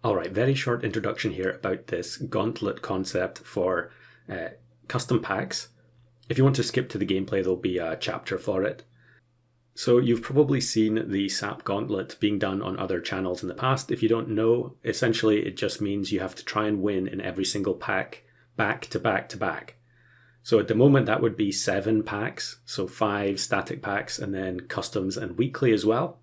Alright, very short introduction here about this Gauntlet concept for custom packs. If you want to skip to the gameplay, there'll be a chapter for it. So you've probably seen the SAP Gauntlet being done on other channels in the past. If you don't know, essentially it just means you have to try and win in every single pack, back to back to back. So at the moment that would be 7 packs, so 5 static packs and then customs and weekly as well.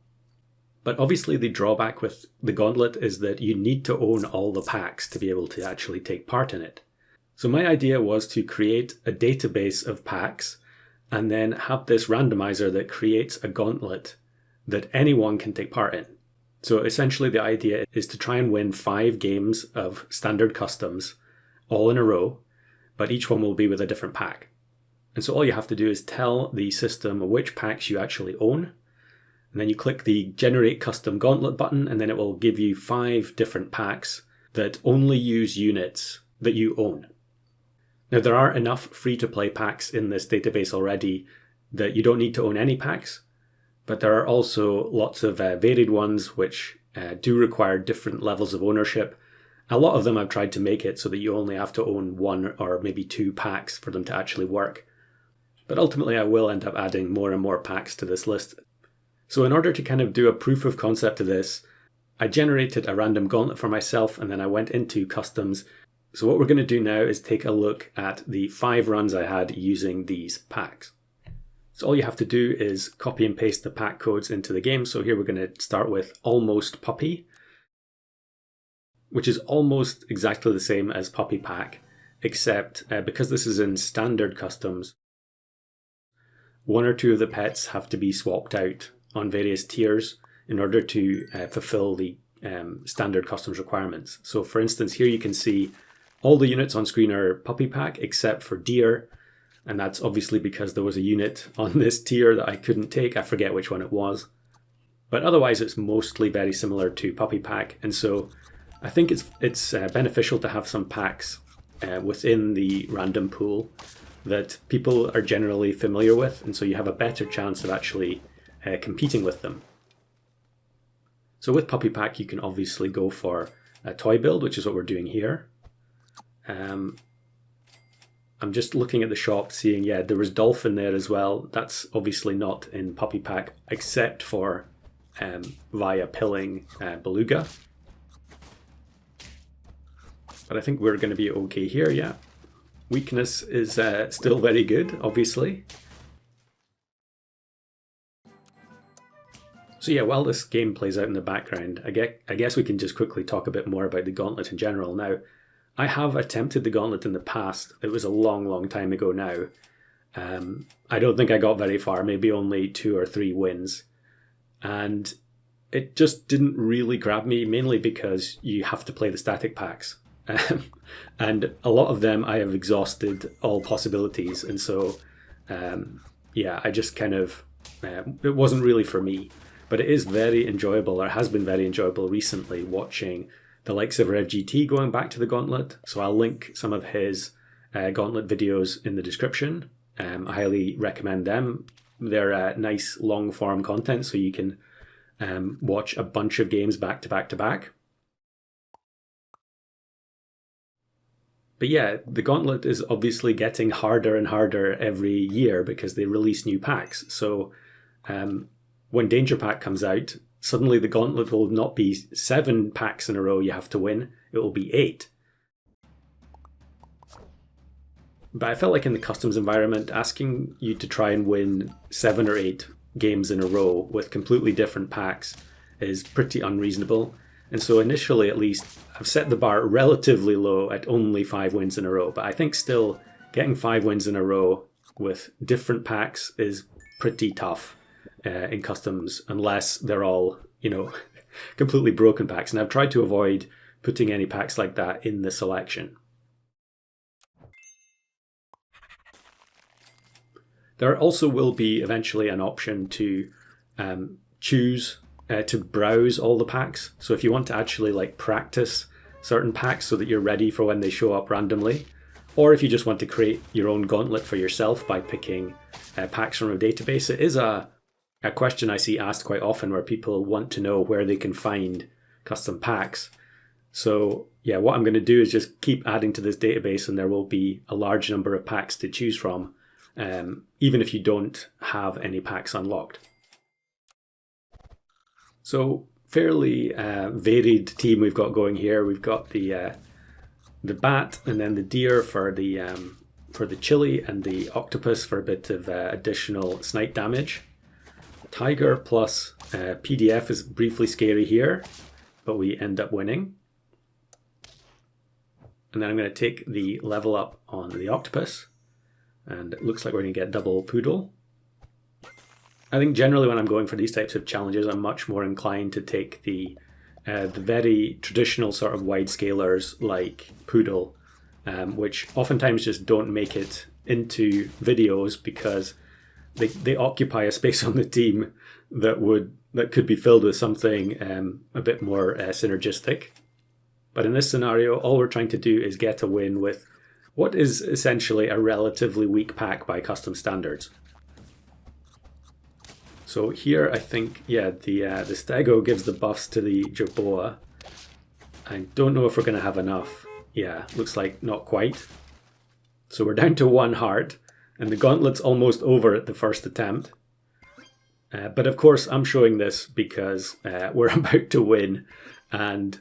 But obviously the drawback with the Gauntlet is that you need to own all the packs to be able to actually take part in it. So my idea was to create a database of packs and then have this randomizer that creates a gauntlet that anyone can take part in. So essentially the idea is to try and win 5 games of standard customs all in a row, but each one will be with a different pack. And so all you have to do is tell the system which packs you actually own. And then you click the Generate Custom Gauntlet button, and then it will give you 5 different packs that only use units that you own. Now, there are enough free-to-play packs in this database already that you don't need to own any packs, but there are also lots of varied ones which do require different levels of ownership. A lot of them I've tried to make it so that you only have to own 1 or maybe 2 packs for them to actually work. But ultimately, I will end up adding more and more packs to this list. So in order to kind of do a proof of concept of this, I generated a random gauntlet for myself and then I went into customs. So what we're going to do now is take a look at the 5 runs I had using these packs. So all you have to do is copy and paste the pack codes into the game. So here we're going to start with Almost Puppy, which is almost exactly the same as Puppy Pack, except because this is in standard customs, 1 or 2 of the pets have to be swapped out on various tiers in order to fulfill the standard customs requirements. So for instance, here you can see all the units on screen are Puppy Pack except for Deer, and that's obviously because there was a unit on this tier that I couldn't take. I forget which one it was. But otherwise it's mostly very similar to Puppy Pack, and so I think it's beneficial to have some packs within the random pool that people are generally familiar with, and so you have a better chance of actually competing with them. So with Puppy Pack you can obviously go for a toy build, which is what we're doing here. I'm just looking at the shop seeing, yeah, there was Dolphin there as well. That's obviously not in Puppy Pack except for via pilling Beluga. But I think we're going to be okay here, yeah. Weakness is still very good, obviously. So yeah, while this game plays out in the background, I guess we can just quickly talk a bit more about the Gauntlet in general. Now, I have attempted the Gauntlet in the past. It was a long, long time ago now. I don't think I got very far, maybe only 2 or 3 wins. And it just didn't really grab me, mainly because you have to play the static packs. And a lot of them I have exhausted all possibilities. And so, yeah, I just kind of, it wasn't really for me. But it is very enjoyable, or has been very enjoyable recently, watching the likes of RevGT going back to the Gauntlet. So I'll link some of his Gauntlet videos in the description. I highly recommend them. They're nice long form content, so you can watch a bunch of games back to back to back. But yeah, the Gauntlet is obviously getting harder and harder every year because they release new packs. So when Danger Pack comes out, suddenly the Gauntlet will not be 7 packs in a row you have to win, it will be 8. But I felt like in the customs environment, asking you to try and win 7 or 8 games in a row with completely different packs is pretty unreasonable. And so initially, at least, I've set the bar relatively low at only 5 wins in a row. But I think still getting 5 wins in a row with different packs is pretty tough in customs, unless they're all, completely broken packs. And I've tried to avoid putting any packs like that in the selection. There also will be eventually an option to choose to browse all the packs. So if you want to actually practice certain packs so that you're ready for when they show up randomly, or if you just want to create your own gauntlet for yourself by picking packs from a database, it is a question I see asked quite often where people want to know where they can find custom packs. So yeah, what I'm going to do is just keep adding to this database, and there will be a large number of packs to choose from, even if you don't have any packs unlocked. So fairly varied team we've got going here. We've got the bat, and then the deer for the chili, and the octopus for a bit of additional snipe damage. Tiger plus PDF is briefly scary here, but we end up winning. And then I'm going to take the level up on the octopus, and it looks like we're going to get double poodle. I think generally when I'm going for these types of challenges, I'm much more inclined to take the very traditional sort of wide scalers like poodle, which oftentimes just don't make it into videos because they occupy a space on the team that could be filled with something a bit more synergistic. But in this scenario, all we're trying to do is get a win with what is essentially a relatively weak pack by custom standards. So here I think, yeah, the Stego gives the buffs to the Jerboa. I don't know if we're going to have enough. Yeah, looks like not quite. So we're down to 1 heart, and the Gauntlet's almost over at the first attempt. But of course, I'm showing this because we're about to win, and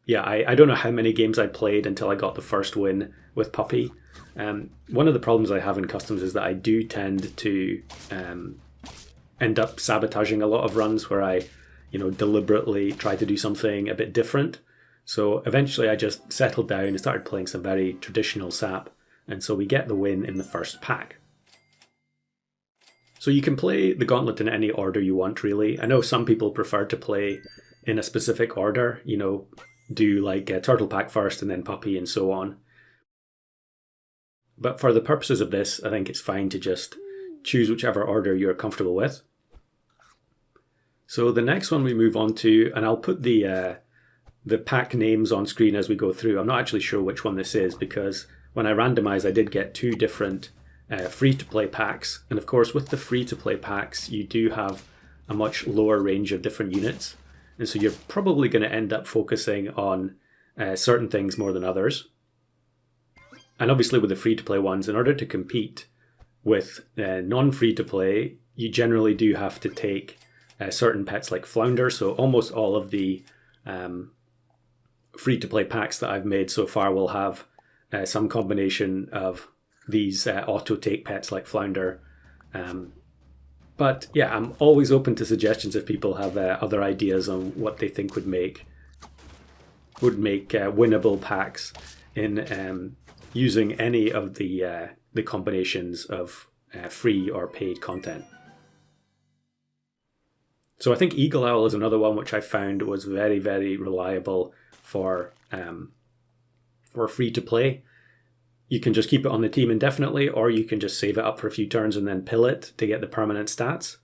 yeah, I don't know how many games I played until I got the first win with Puppy. One of the problems I have in customs is that I do tend to end up sabotaging a lot of runs where I, deliberately try to do something a bit different. So eventually I just settled down and started playing some very traditional SAP, and so we get the win in the first pack. So you can play the Gauntlet in any order you want, really. I know some people prefer to play in a specific order, do like Turtle Pack first and then Puppy and so on. But for the purposes of this, I think it's fine to just choose whichever order you're comfortable with. So the next one we move on to, and I'll put the pack names on screen as we go through. I'm not actually sure which one this is because when I randomized, I did get 2 different free-to-play packs. And of course, with the free-to-play packs, you do have a much lower range of different units. And so you're probably going to end up focusing on certain things more than others. And obviously with the free-to-play ones, in order to compete with non-free-to-play, you generally do have to take certain pets like Flounder. So almost all of the free-to-play packs that I've made so far will have some combination of these auto-take pets like Flounder. But yeah, I'm always open to suggestions if people have other ideas on what they think would make winnable packs in using any of the combinations of free or paid content. So I think Eagle Owl is another one which I found was very, very reliable for free to play. You can just keep it on the team indefinitely, or you can just save it up for a few turns and then pill it to get the permanent stats.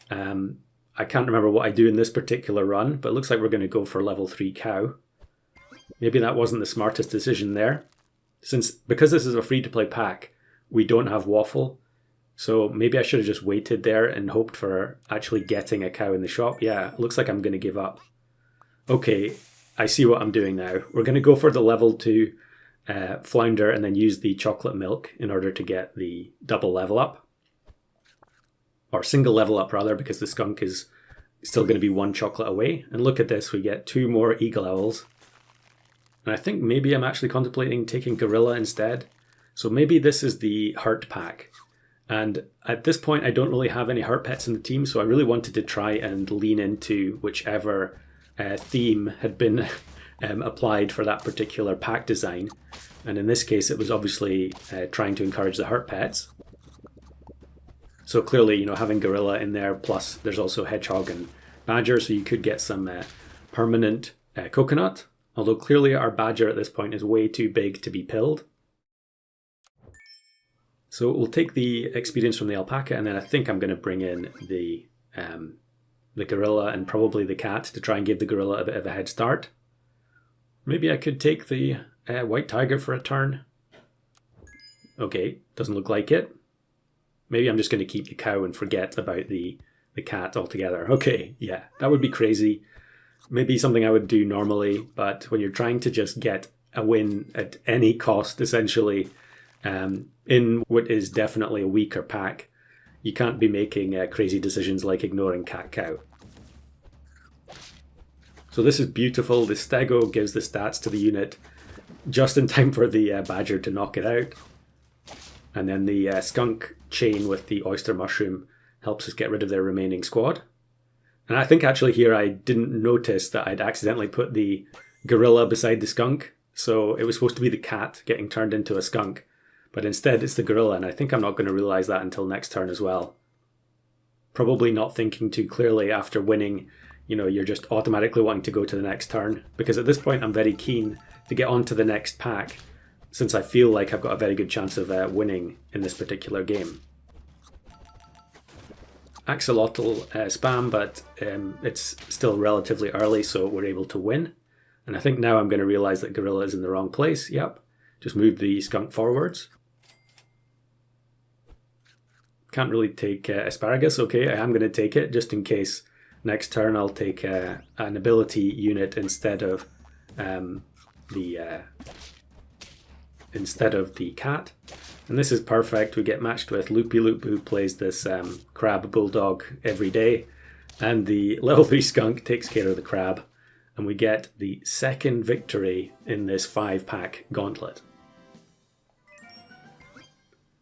I can't remember what I do in this particular run, but it looks like we're going to go for level 3 cow. Maybe that wasn't the smartest decision there. Because this is a free-to-play pack, we don't have waffle. So maybe I should have just waited there and hoped for actually getting a cow in the shop. Yeah, it looks like I'm going to give up. Okay, I see what I'm doing now. We're going to go for the level 2 Flounder and then use the chocolate milk in order to get the double level up. Or single level up rather, because the skunk is still going to be 1 chocolate away. And look at this, we get 2 more Eagle Owls. And I think maybe I'm actually contemplating taking Gorilla instead. So maybe this is the Hurt pack. And at this point, I don't really have any Hurt pets in the team, so I really wanted to try and lean into whichever theme had been applied for that particular pack design. And in this case, it was obviously trying to encourage the Hurt pets. So clearly, having Gorilla in there, plus there's also Hedgehog and Badger, so you could get some permanent coconut. Although clearly our Badger at this point is way too big to be pilled. So we'll take the experience from the alpaca, and then I think I'm going to bring in the gorilla and probably the cat to try and give the gorilla a bit of a head start. Maybe I could take the white tiger for a turn. Okay, doesn't look like it. Maybe I'm just going to keep the cow and forget about the cat altogether. Okay, yeah, that would be crazy. Maybe something I would do normally, but when you're trying to just get a win at any cost, essentially, in what is definitely a weaker pack, you can't be making crazy decisions like ignoring cat-cow. So this is beautiful. The stego gives the stats to the unit just in time for the badger to knock it out. And then the skunk chain with the oyster mushroom helps us get rid of their remaining squad. And I think actually here I didn't notice that I'd accidentally put the gorilla beside the skunk. So it was supposed to be the cat getting turned into a skunk. But instead it's the gorilla, and I think I'm not going to realise that until next turn as well. Probably not thinking too clearly after winning. You know, you're just automatically wanting to go to the next turn. Because at this point I'm very keen to get on to the next pack, since I feel like I've got a very good chance of winning in this particular game. Axolotl spam, but it's still relatively early, so we're able to win. And I think now I'm going to realise that gorilla is in the wrong place. Yep, just move the skunk forwards. Can't really take asparagus. Okay, I am going to take it just in case next turn I'll take an ability unit instead of the cat. And this is perfect. We get matched with Loopy Loop, who plays this crab bulldog every day, and the level 3 skunk takes care of the crab, and we get the second victory in this 5-pack gauntlet.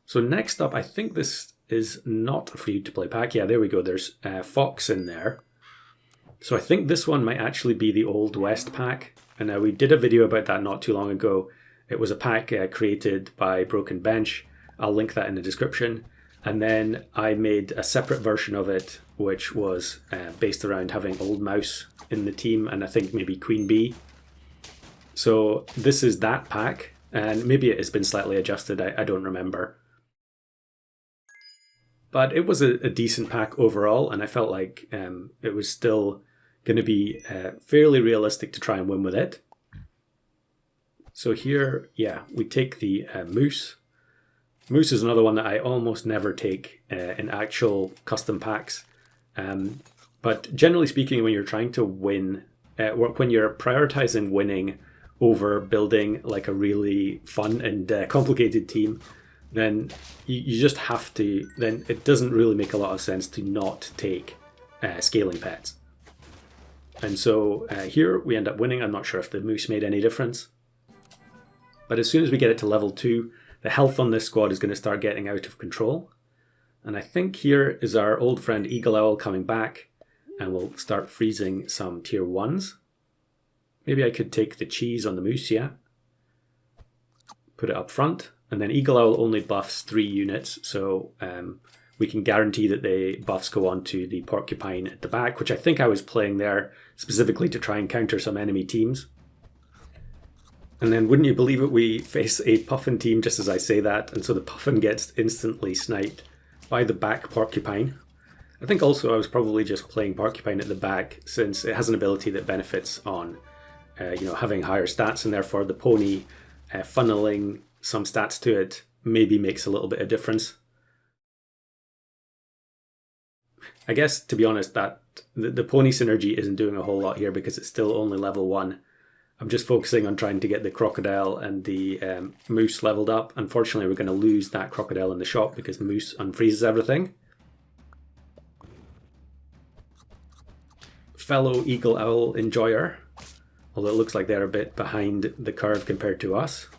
So next up, I think this is not a free-to-play pack. Yeah, there we go. There's Fox in there. So I think this one might actually be the Old West pack. And we did a video about that not too long ago. It was a pack created by Broken Bench. I'll link that in the description. And then I made a separate version of it, which was based around having Old Mouse in the team, and I think maybe Queen Bee. So this is that pack, and maybe it has been slightly adjusted. I don't remember. But it was a decent pack overall, and I felt like it was still going to be fairly realistic to try and win with it. So here, yeah, we take the Moose. Moose is another one that I almost never take in actual custom packs. But generally speaking, when you're trying to win, when you're prioritizing winning over building like a really fun and complicated team, then you just have to, then it doesn't really make a lot of sense to not take scaling pets. And so here we end up winning. I'm not sure if the Moose made any difference. But as soon as we get it to level 2, the health on this squad is going to start getting out of control. And I think here is our old friend Eagle Owl coming back, and we'll start freezing some tier 1s. Maybe I could take the cheese on the Moose, yeah. Put it up front. And then Eagle Owl only buffs 3 units, so we can guarantee that the buffs go on to the Porcupine at the back, which I think I was playing there specifically to try and counter some enemy teams. And then, wouldn't you believe it, we face a Puffin team just as I say that, and so the Puffin gets instantly sniped by the back Porcupine. I think also I was probably just playing Porcupine at the back, since it has an ability that benefits on having higher stats, and therefore the pony funneling some stats to it maybe makes a little bit of difference. I guess, to be honest, that the pony synergy isn't doing a whole lot here because it's still only level 1. I'm just focusing on trying to get the crocodile and the Moose leveled up. Unfortunately, we're going to lose that crocodile in the shop because Moose unfreezes everything. Fellow Eagle Owl enjoyer, although it looks like they're a bit behind the curve compared to us.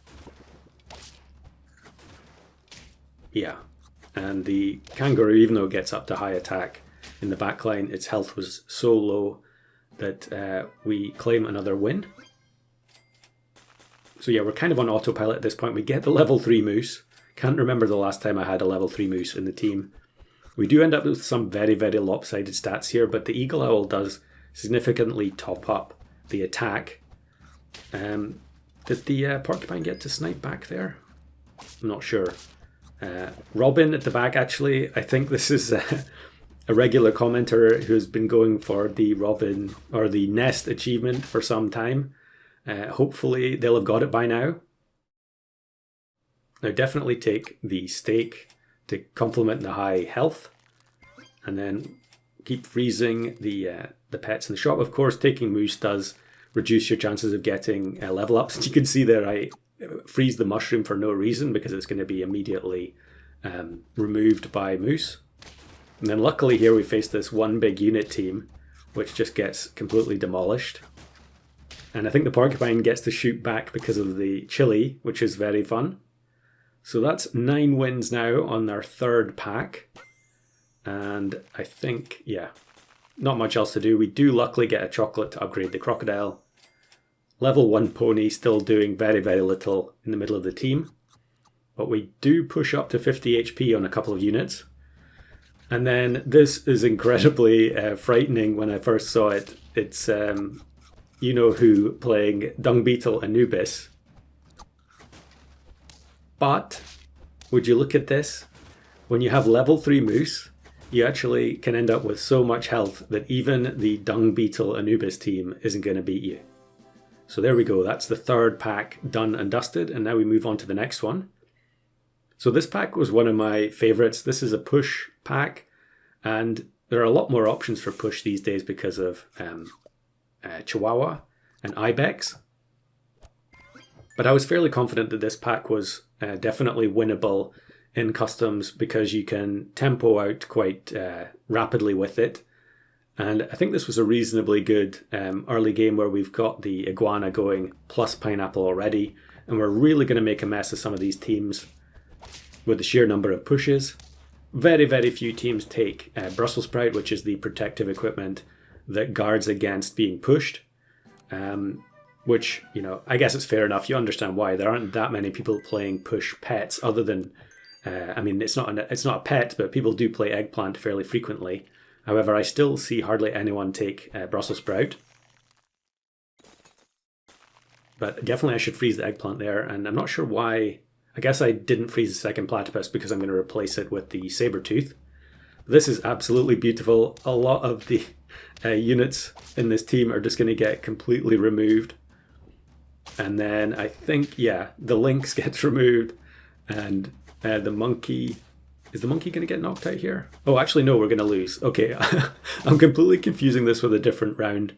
Yeah, and the kangaroo, even though it gets up to high attack in the backline, its health was so low that we claim another win. So yeah, we're kind of on autopilot at this point. We get the level 3 Moose. Can't remember the last time I had a level 3 Moose in the team. We do end up with some very, very lopsided stats here, but the Eagle Owl does significantly top up the attack. Did the Porcupine get to snipe back there? I'm not sure. Robin at the back, actually, I think this is a regular commenter who's been going for the Robin or the Nest achievement for some time. Hopefully they'll have got it by now. Now definitely take the steak to complement the high health, and then keep freezing the the pets in the shop. Of course, taking Moose does reduce your chances of getting level ups. As you can see there, I freeze the mushroom for no reason because it's going to be immediately removed by Moose. And then luckily here we face this one big unit team, which just gets completely demolished. And I think the porcupine gets to shoot back because of the chili, which is very fun. So that's 9 wins now on our third pack. And I think, yeah, not much else to do. We do luckily get a chocolate to upgrade the crocodile. Level 1 pony still doing very, very little in the middle of the team. But we do push up to 50 HP on a couple of units. And then this is incredibly frightening when I first saw it. It's you know who playing Dung Beetle Anubis. But would you look at this? When you have level 3 Moose, you actually can end up with so much health that even the Dung Beetle Anubis team isn't going to beat you. So there we go, that's the third pack done and dusted, and now we move on to the next one. So this pack was one of my favourites. This is a push pack, and there are a lot more options for push these days because of Chihuahua and Ibex. But I was fairly confident that this pack was definitely winnable in customs because you can tempo out quite rapidly with it. And I think this was a reasonably good early game where we've got the iguana going plus pineapple already, and we're really going to make a mess of some of these teams with the sheer number of pushes. Very, very few teams take Brussels sprout, which is the protective equipment that guards against being pushed. Which, you know, I guess it's fair enough. You understand why. There aren't that many people playing push pets other than, I mean, it's not a pet, but people do play eggplant fairly frequently. However, I still see hardly anyone take Brussels sprout. But definitely I should freeze the eggplant there, and I'm not sure why. I guess I didn't freeze the second platypus because I'm going to replace it with the saber tooth. This is absolutely beautiful. A lot of the units in this team are just going to get completely removed. And then I think, yeah, the lynx gets removed, and the monkey... Is the monkey going to get knocked out here? Oh, actually, no, we're going to lose. Okay, I'm completely confusing this with a different round.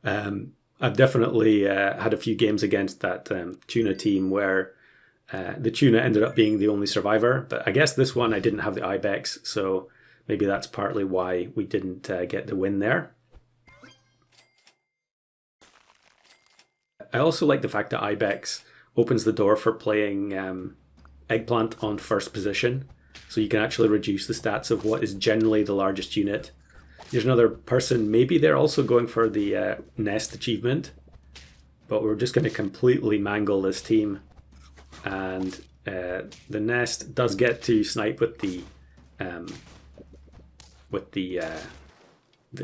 I've definitely had a few games against that tuna team where the tuna ended up being the only survivor. But I guess this one I didn't have the ibex, so maybe that's partly why we didn't get the win there. I also like the fact that ibex opens the door for playing eggplant on first position. So you can actually reduce the stats of what is generally the largest unit. There's another person, maybe they're also going for the nest achievement, but we're just going to completely mangle this team. And the nest does get to snipe with the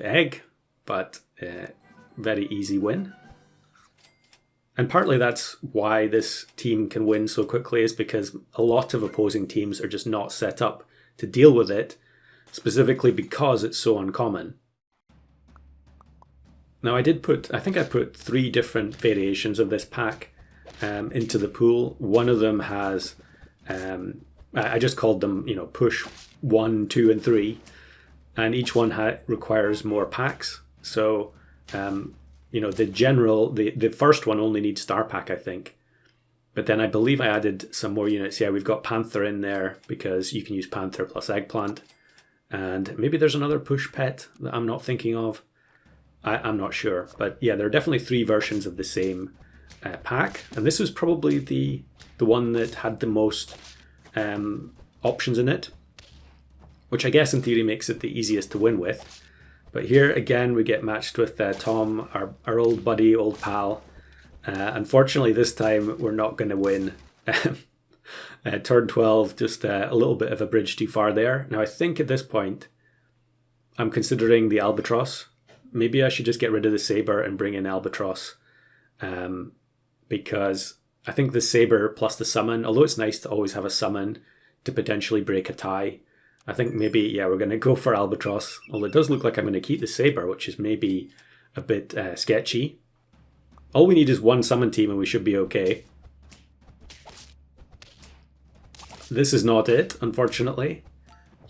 egg, but very easy win. And partly that's why this team can win so quickly, is because a lot of opposing teams are just not set up to deal with it, specifically because it's so uncommon. Now I think I put 3 different variations of this pack into the pool. One of them has, I just called them, you know, push 1, 2, and 3, and each one requires more packs. So, you know, the first one only needs star pack, I think. But then I believe I added some more units. Yeah, we've got Panther in there because you can use Panther plus Eggplant. And maybe there's another push pet that I'm not thinking of. I'm not sure. But yeah, there are definitely 3 versions of the same pack. And this was probably the one that had the most options in it, which I guess in theory makes it the easiest to win with. But here again we get matched with Tom, our old buddy, old pal. Unfortunately this time we're not going to win. Turn 12, just a little bit of a bridge too far there. Now I think at this point I'm considering the albatross. Maybe I should just get rid of the saber and bring in albatross. Because I think the saber plus the summon, although it's nice to always have a summon to potentially break a tie, I think maybe, yeah, we're going to go for albatross. Although it does look like I'm going to keep the saber, which is maybe a bit sketchy. All we need is 1 summon team and we should be okay. This is not it, unfortunately.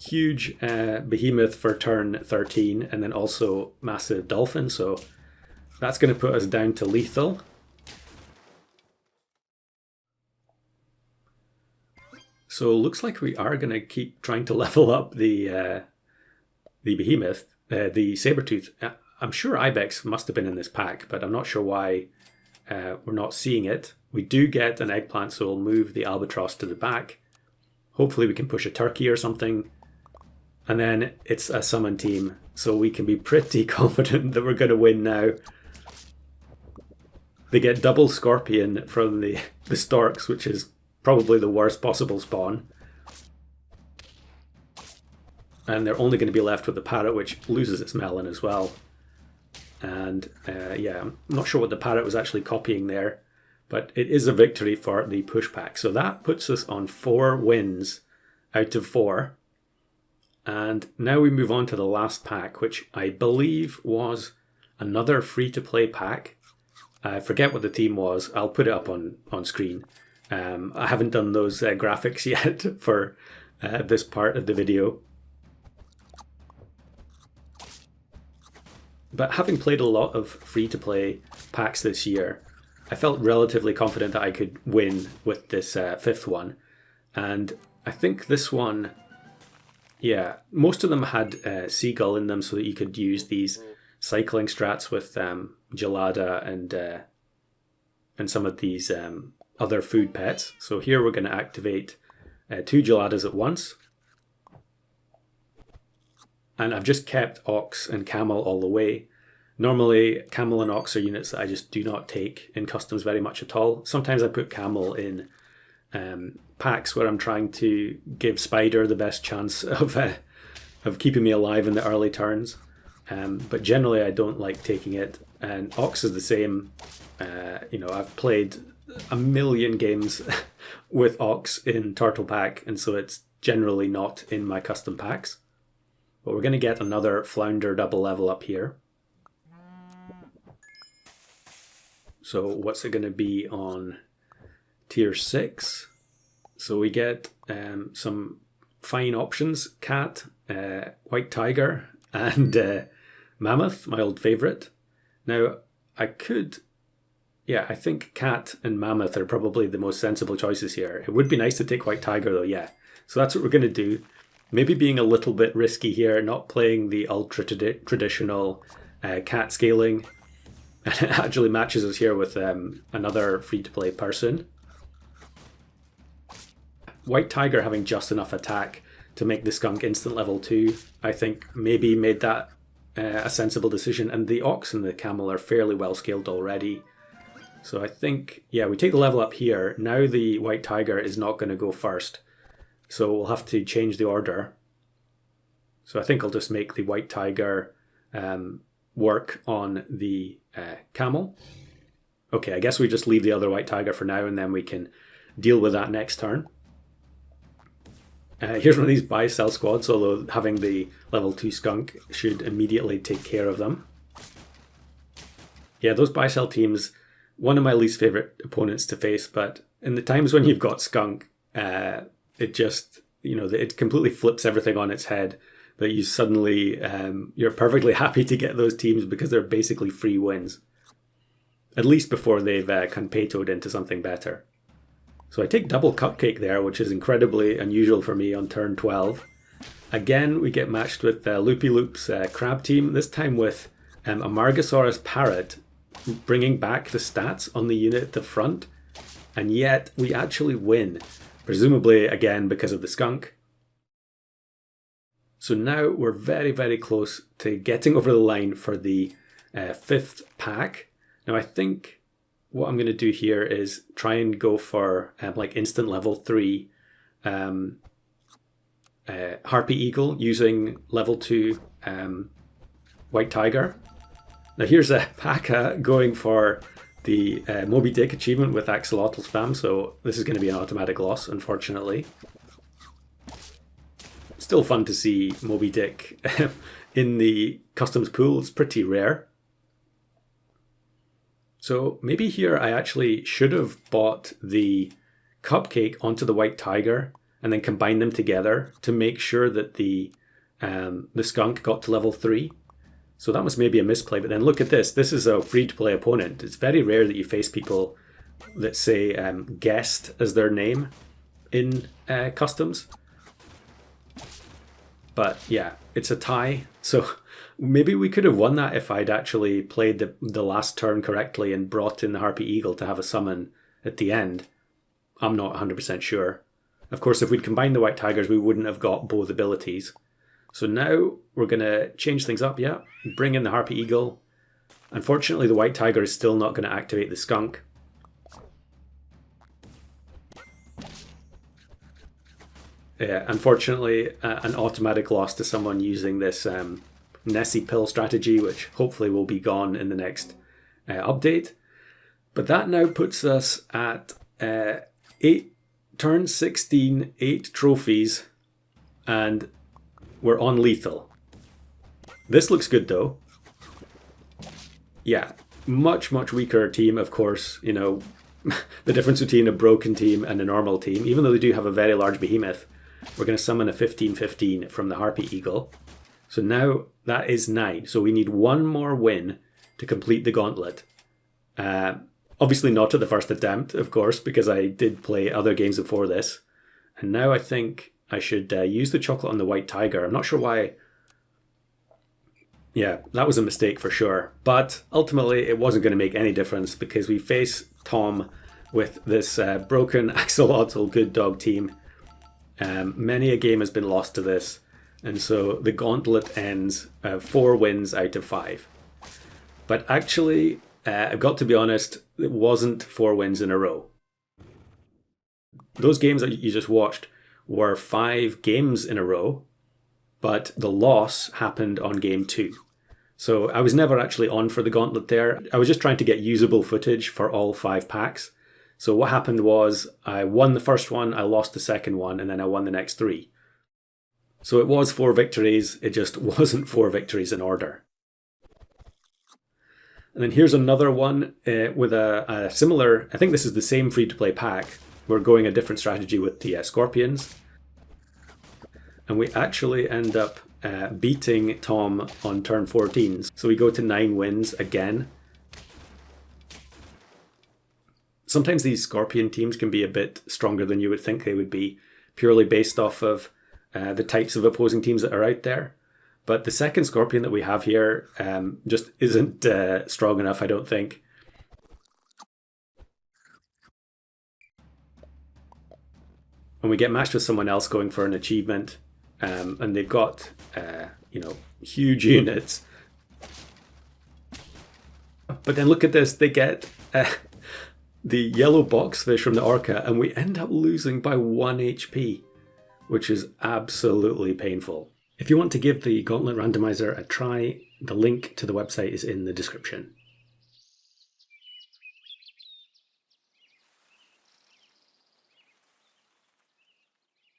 huge behemoth for turn 13, and then also massive dolphin, so that's going to put us down to lethal. So looks like we are going to keep trying to level up the behemoth, the Sabertooth. I'm sure Ibex must have been in this pack, but I'm not sure why we're not seeing it. We do get an eggplant, so we'll move the albatross to the back. Hopefully we can push a turkey or something. And then it's a summon team, so we can be pretty confident that we're going to win now. They get double scorpion from the storks, which is probably the worst possible spawn. And they're only going to be left with the parrot, which loses its melon as well. And yeah, I'm not sure what the parrot was actually copying there, but it is a victory for the push pack. So that puts us on 4 wins out of 4. And now we move on to the last pack, which I believe was another free-to-play pack. I forget what the theme was. I'll put it up on screen. I haven't done those graphics yet for this part of the video. But having played a lot of free-to-play packs this year, I felt relatively confident that I could win with this 5th one. And I think this one, yeah, most of them had seagull in them so that you could use these cycling strats with gelada and some of these other food pets. So here we're going to activate 2 geladas at once. And I've just kept Ox and Camel all the way. Normally, Camel and Ox are units that I just do not take in customs very much at all. Sometimes I put Camel in packs where I'm trying to give Spider the best chance of keeping me alive in the early turns. But generally, I don't like taking it. And Ox is the same. I've played a million games with Ox in Turtle Pack, and so it's generally not in my custom packs. But we're going to get another Flounder double level up here. So what's it going to be on tier 6? So we get some fine options. Cat, White Tiger, and Mammoth, my old favourite. Now, I think Cat and Mammoth are probably the most sensible choices here. It would be nice to take White Tiger though, yeah. So that's what we're going to do. Maybe being a little bit risky here, not playing the ultra traditional cat scaling. And it actually matches us here with another free-to-play person. White Tiger having just enough attack to make the skunk instant level 2, I think maybe made that a sensible decision. And the Ox and the Camel are fairly well scaled already. So I think, yeah, we take the level up here. Now the White Tiger is not going to go first. So we'll have to change the order. So I think I'll just make the White Tiger work on the Camel. Okay, I guess we just leave the other White Tiger for now and then we can deal with that next turn. Here's one of these buy-sell squads, although having the level 2 skunk should immediately take care of them. Yeah, those buy-sell teams, one of my least favourite opponents to face, but in the times when you've got skunk, it just, it completely flips everything on its head. That you suddenly, you're perfectly happy to get those teams because they're basically free wins. At least before they've conpetoed into something better. So I take double Cupcake there, which is incredibly unusual for me on turn 12. Again, we get matched with Loopy Loop's crab team, this time with a Margosaurus Parrot bringing back the stats on the unit at the front. And yet we actually win, presumably again because of the skunk. So now we're very, very close to getting over the line for the 5th pack. Now I think what I'm going to do here is try and go for like instant level 3 Harpy Eagle using level 2 White Tiger. Now here's a P.A.K.A. going for the Moby Dick achievement with Axolotl spam, so this is going to be an automatic loss, unfortunately. Still fun to see Moby Dick in the customs pool. It's pretty rare. So maybe here I actually should have bought the Cupcake onto the White Tiger and then combine them together to make sure that the skunk got to level 3. So that was maybe a misplay. But then look at this. This is a free-to-play opponent. It's very rare that you face people that say guest as their name in customs. But yeah, it's a tie. So maybe we could have won that if I'd actually played the last turn correctly and brought in the Harpy Eagle to have a summon at the end. I'm not 100% sure. Of course, if we'd combined the White Tigers, we wouldn't have got both abilities. So now we're going to change things up, yeah. Bring in the Harpy Eagle. Unfortunately, the White Tiger is still not going to activate the skunk. Yeah, unfortunately, an automatic loss to someone using this Nessie pill strategy, which hopefully will be gone in the next update. But that now puts us at turn 16, 8 trophies, and we're on lethal. This looks good though. Yeah, much weaker team, of course. You know, the difference between a broken team and a normal team, even though they do have a very large behemoth. We're going to summon a 15/15 from the Harpy Eagle. So now that is 9. So we need one more win to complete the Gauntlet. Obviously not at the first attempt, of course, because I did play other games before this. And now I think I should use the chocolate on the White Tiger. I'm not sure why. Yeah, that was a mistake for sure. But ultimately, it wasn't going to make any difference because we face Tom with this broken axolotl good dog team. Many a game has been lost to this. And so the Gauntlet ends 4 wins out of 5. But actually, I've got to be honest, it wasn't 4 wins in a row. Those games that you just watched were 5 games in a row, but the loss happened on game 2. So I was never actually on for the Gauntlet there. I was just trying to get usable footage for all 5 packs. So what happened was I won the first one, I lost the second one, and then I won the next 3. So it was 4 victories, it just wasn't 4 victories in order. And then here's another one with a similar, I think this is the same free-to-play pack. We're going a different strategy with the Scorpions. And we actually end up beating Tom on turn 14. So we go to 9 wins again. Sometimes these Scorpion teams can be a bit stronger than you would think they would be, purely based off of the types of opposing teams that are out there. But the second Scorpion that we have here just isn't strong enough, I don't think. And we get matched with someone else going for an achievement, and they've got, huge units. But then look at this, they get the yellow boxfish from the Orca, and we end up losing by 1 HP, which is absolutely painful. If you want to give the Gauntlet randomizer a try, the link to the website is in the description.